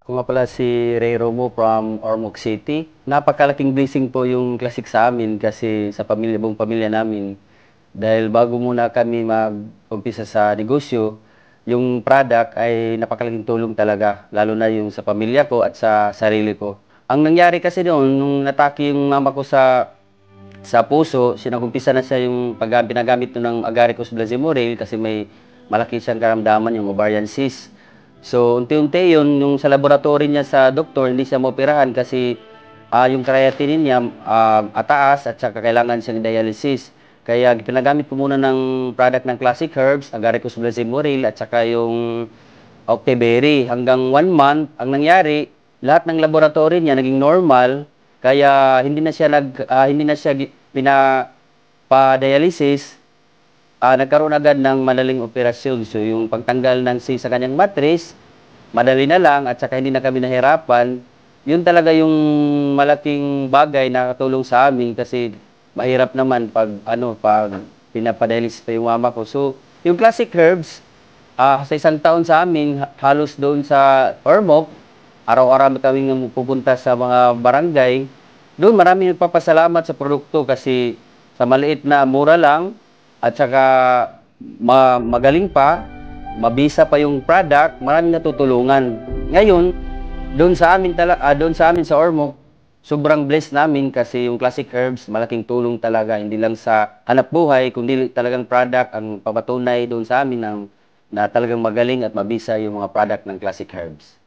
Ako nga pala si Ray Romo from Ormoc City. Napakalaking blessing po yung Classic sa amin kasi sa buong pamilya namin. Dahil bago muna kami mag-umpisa sa negosyo, yung product ay napakalaking tulong talaga, lalo na yung sa pamilya ko at sa sarili ko. Ang nangyari kasi noon, nung natake yung mama ko sa puso, sinagumpisa na siya yung pinagamit ng agaricus blazemorel kasi may malaki siyang karamdaman, yung ovarian cyst. So, unti-unti yun, yung sa laboratory niya sa doktor, hindi siya maoperahan kasi yung creatinine niya ataas at saka kailangan siyang dialysis. Kaya pinagamit ko muna ng product ng Classic Herbs, Agaricus blazemorel at saka yung Octeberry. Hanggang 1 month, ang nangyari, lahat ng laboratory niya naging normal, kaya hindi na siya pinapa-dialysis. Nagkaroon agad ng madaling operasyon. So, yung pagtanggal ng sa kanyang mattress, madali na lang at saka hindi na kami nahirapan. Yun talaga yung malaking bagay na katulong sa amin kasi mahirap naman pag pinapadialysis pa yung mama ko. So, yung Classic Herbs, sa isang taon sa amin, halos doon sa Ormoc, araw-araw kaming pupunta sa mga barangay. Doon marami nagpapasalamat sa produkto kasi sa maliit na mura lang at saka magaling pa, mabisa pa yung product, maraming natutulungan. Ngayon, doon sa amin sa Ormoc, sobrang blessed namin kasi yung Classic Herbs, malaking tulong talaga, hindi lang sa hanap buhay, kundi talagang product ang papatunay doon sa amin na talagang magaling at mabisa yung mga product ng Classic Herbs.